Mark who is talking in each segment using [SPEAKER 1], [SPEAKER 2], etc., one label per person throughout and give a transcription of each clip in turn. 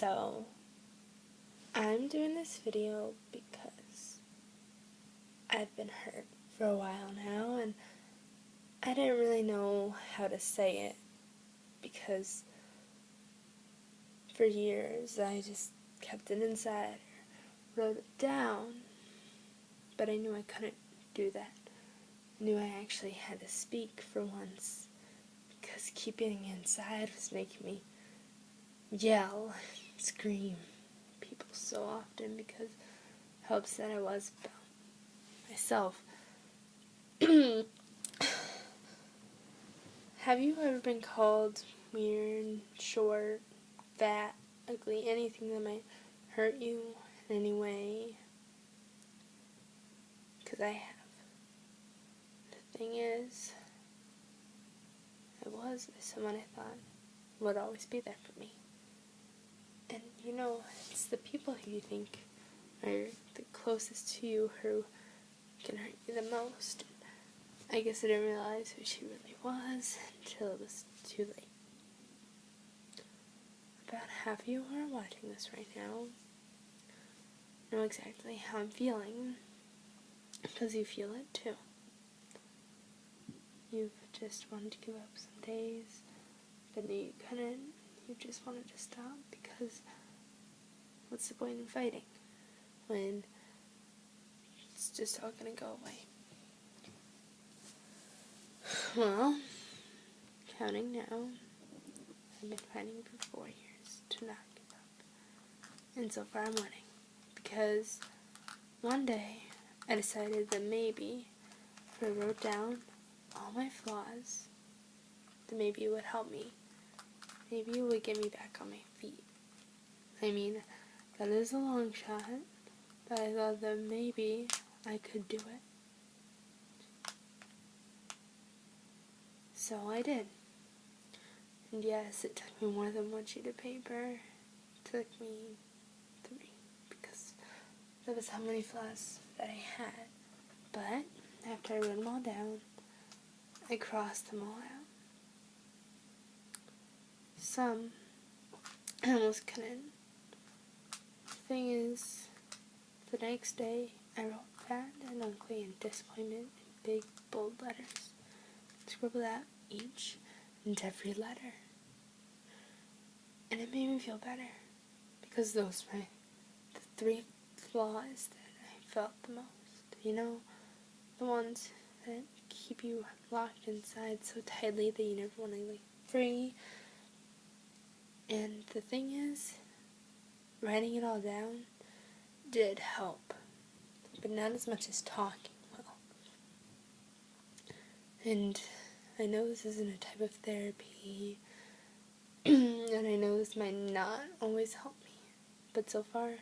[SPEAKER 1] So, I'm doing this video because I've been hurt for a while now, and I didn't really know how to say it because for years I just kept it inside, wrote it down, but I knew I couldn't do that. I knew I actually had to speak for once because keeping it inside was making me yell, scream at people so often because how upset I was about myself. Have you ever been called weird, short, fat, ugly, anything that might hurt you in any way? Because I have. The thing is, I was with someone I thought would always be there for me. And you know, it's the people who you think are the closest to you who can hurt you the most. I guess I didn't realize who she really was until it was too late. About half of you who are watching this right now know exactly how I'm feeling, because you feel it too. You've just wanted to give up some days, but you couldn't. You just wanted to stop because what's the point in fighting when it's just all gonna go away? Well, counting now, I've been fighting for 4 years to not give up. And so far I'm winning. Because one day I decided that maybe if I wrote down all my flaws, that maybe it would help me. Maybe it would get me back on my feet. I mean, that is a long shot, but I thought that maybe I could do it. So I did. And yes, it took me more than one sheet of paper. It took me 3, because that was how many flaws that I had. But after I wrote them all down, I crossed them all out. Some I almost couldn't. The thing is, the next day I wrote fat and ugly and disappointment in big bold letters. Scribbled out each and every letter. And it made me feel better, because those were the 3 flaws that I felt the most. You know, the ones that keep you locked inside so tightly that you never want to leave free. And the thing is, writing it all down did help, but not as much as talking will. And I know this isn't a type of therapy, and I know this might not always help me, but so far,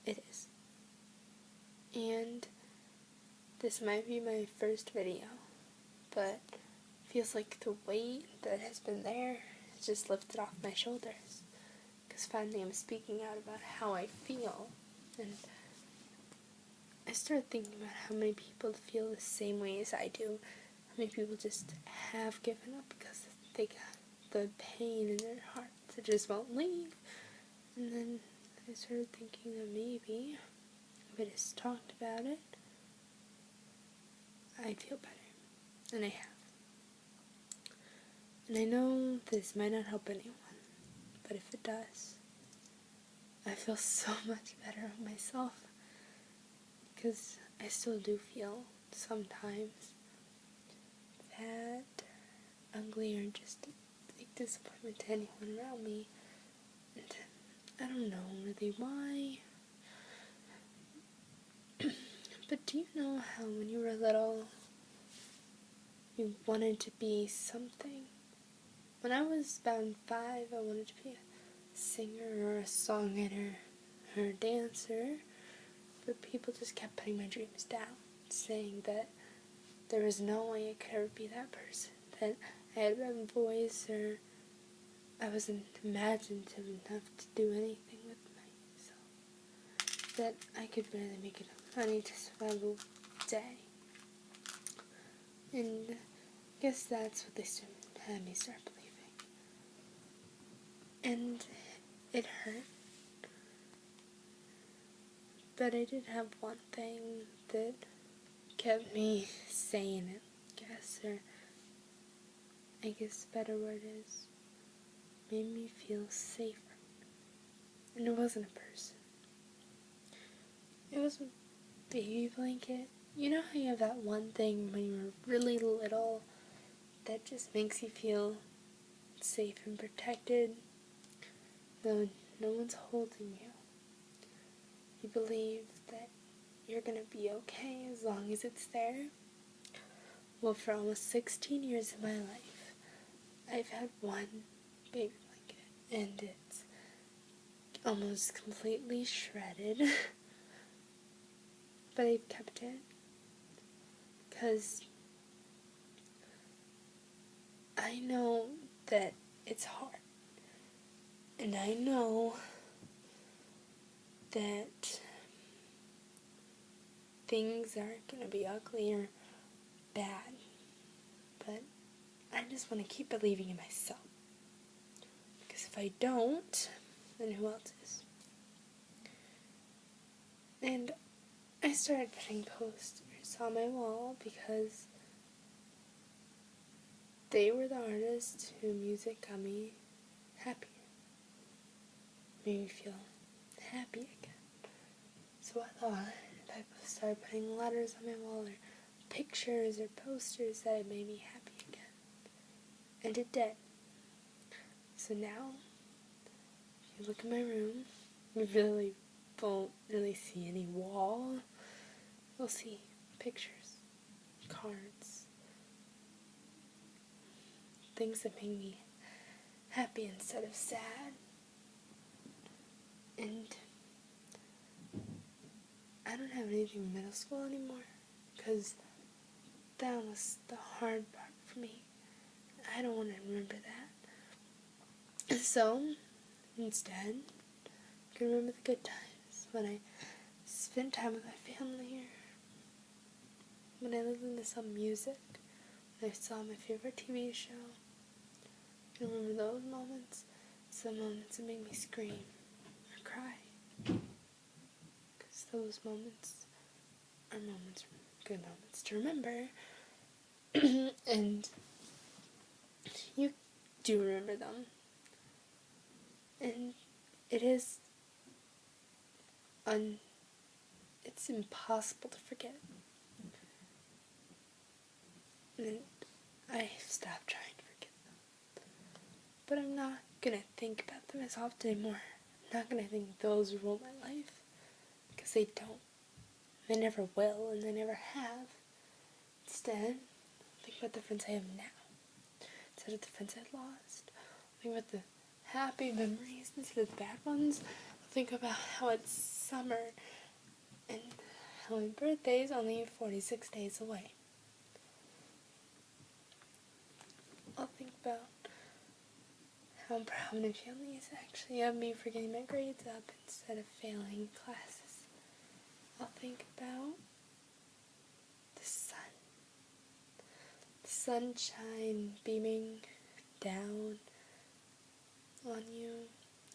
[SPEAKER 1] it is. And this might be my first video, but it feels like the weight that has been there is just lifted off my shoulders, because finally I'm speaking out about how I feel. And I started thinking about how many people feel the same way as I do. How many people just have given up because they got the pain in their hearts that just won't leave. And then I started thinking that maybe if I just talked about it, I'd feel better. And I have. And I know this might not help anyone, but if it does, I feel so much better of myself, because I still do feel sometimes that ugly or just a big disappointment to anyone around me, and I don't know really why. But do you know how when you were little, you wanted to be something? When I was about 5, I wanted to be a singer or a songwriter or a dancer, but people just kept putting my dreams down, saying that there was no way I could ever be that person, that I had a bad voice, or I wasn't imaginative enough to do anything with myself, that I could barely make enough money to survive a day. And I guess that's what they had me start believing. And it hurt. But I did have one thing that kept me sane, or I guess the better word is, made me feel safer. And it wasn't a person. It was a baby blanket. You know how you have that one thing when you were really little that just makes you feel safe and protected? No one's holding you. You believe that you're gonna be okay as long as it's there. Well, for almost 16 years of my life, I've had one baby blanket, and it's almost completely shredded. But I've kept it because I know that it's hard. And I know that things aren't going to be ugly or bad. But I just want to keep believing in myself. Because if I don't, then who else is? And I started putting posters on my wall because they were the artists whose music got me happier. Made me feel happy again. So I thought if I started putting letters on my wall or pictures or posters that it made me happy again. And it did. So now, if you look in my room, you really won't really see any wall. You'll see pictures, cards, things that make me happy instead of sad. And I don't have anything in middle school anymore because that was the hard part for me. I don't want to remember that. So, instead, I can remember the good times when I spent time with my family, or when I listened to some music, when I saw my favorite TV show. I can remember those moments, some moments that made me scream or cry. Because those moments are good moments to remember. And you do remember them. And it is it's impossible to forget. And I stopped trying to forget them. But I'm not gonna think about them as often anymore. I'm not gonna think those rule my life. Because they don't. They never will, and they never have. Instead, think about the friends I have now. Instead of the friends I lost. Think about the happy memories instead of the bad ones. Think about how it's summer and how my birthday is only 46 days away. I'll think about how proud my family is actually of me for getting my grades up instead of failing classes. I'll think about the sunshine beaming down on you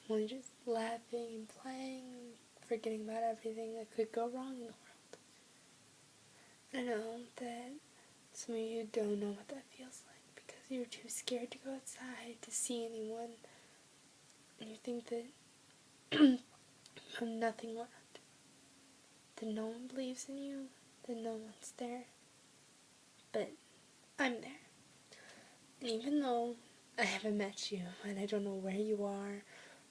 [SPEAKER 1] when you're just laughing and playing, forgetting about everything that could go wrong in the world. I know that some of you don't know what that feels like because you're too scared to go outside to see anyone, and you think that you have nothing left, that no one believes in you, that no one's there. But I'm there. And even though I haven't met you, and I don't know where you are,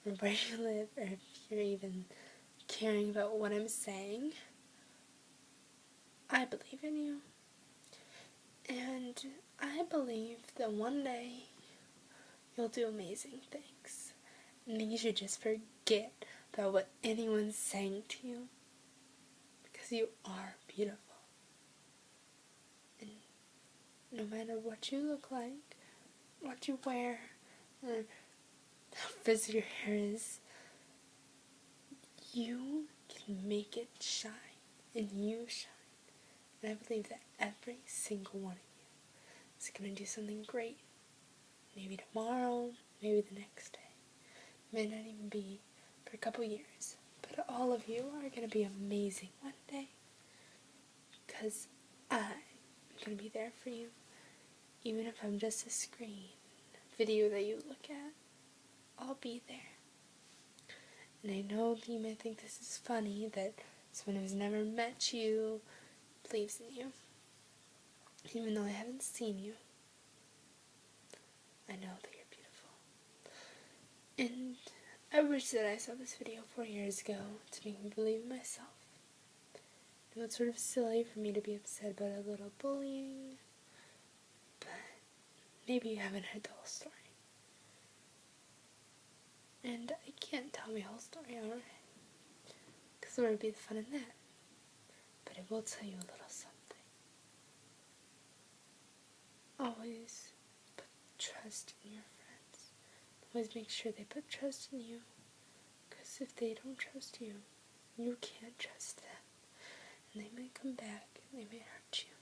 [SPEAKER 1] or where you live, or if you're even caring about what I'm saying, I believe in you. And I believe that one day you'll do amazing things. And then you should just forget about what anyone's saying to you. Because you are beautiful. And no matter what you look like, what you wear, or how frizzy your hair is, you can make it shine. And you shine. And I believe that every single one of you is going to do something great. Maybe tomorrow, maybe the next day, may not even be for a couple years, but all of you are going to be amazing one day, because I'm going to be there for you, even if I'm just a screen video that you look at. I'll be there. And I know that you may think this is funny, that someone who's never met you believes in you, even though I haven't seen you. I know that you're beautiful. And I wish that I saw this video 4 years ago to make me believe in myself. It was sort of silly for me to be upset about a little bullying, but maybe you haven't heard the whole story. And I can't tell my whole story, alright? Because there would be the fun in that. But I will tell you a little something. Always put trust in your friends. Always make sure they put trust in you. Because if they don't trust you, you can't trust them. And they may come back and they may hurt you.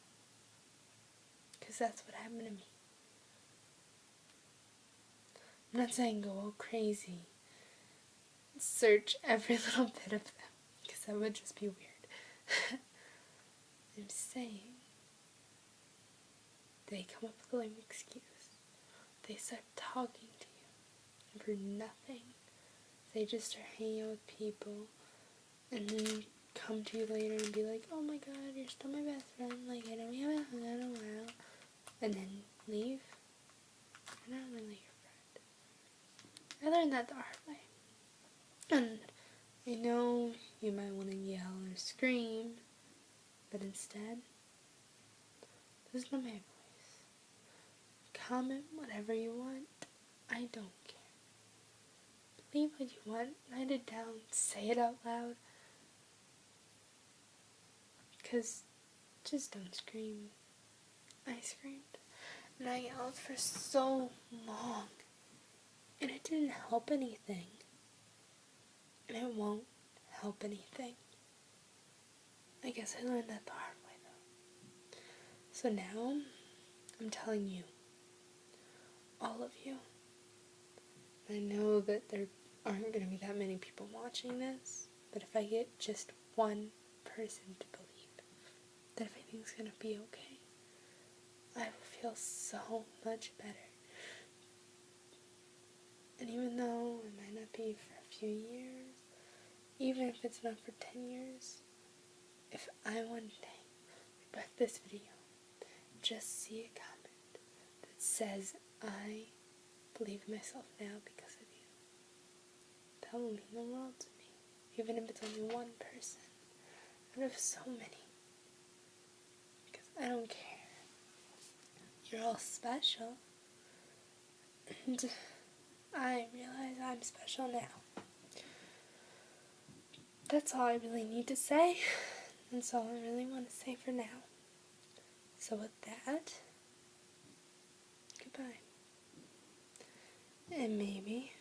[SPEAKER 1] Because that's what happened to me. I'm not saying go all crazy. Search every little bit of them, because that would just be weird. I'm saying they come up with a lame excuse. They start talking to you for nothing. They just start hanging out with people and then come to you later and be like, oh my god, you're still my best friend, like I know we haven't hung out in a while, and then leave. They're not really your friend. I learned that the hard way. And I know you might want to yell or scream, but instead, listen to my voice. Comment whatever you want. I don't care. Believe what you want. Write it down. Say it out loud. Because just don't scream. I screamed. And I yelled for so long. And it didn't help anything. And it won't help anything. I guess I learned that the hard way, though. So now, I'm telling you, all of you, I know that there aren't going to be that many people watching this, but if I get just one person to believe that everything's going to be okay, I will feel so much better. And even though it might not be for a few years, even if it's not for 10 years, if I one day look back this video, just see a comment that says, I believe in myself now because of you, that will mean the world to me. Even if it's only one person out of so many. Because I don't care. You're all special. And I realize I'm special now. That's all I really need to say. That's all I really want to say for now. So with that, goodbye. And maybe.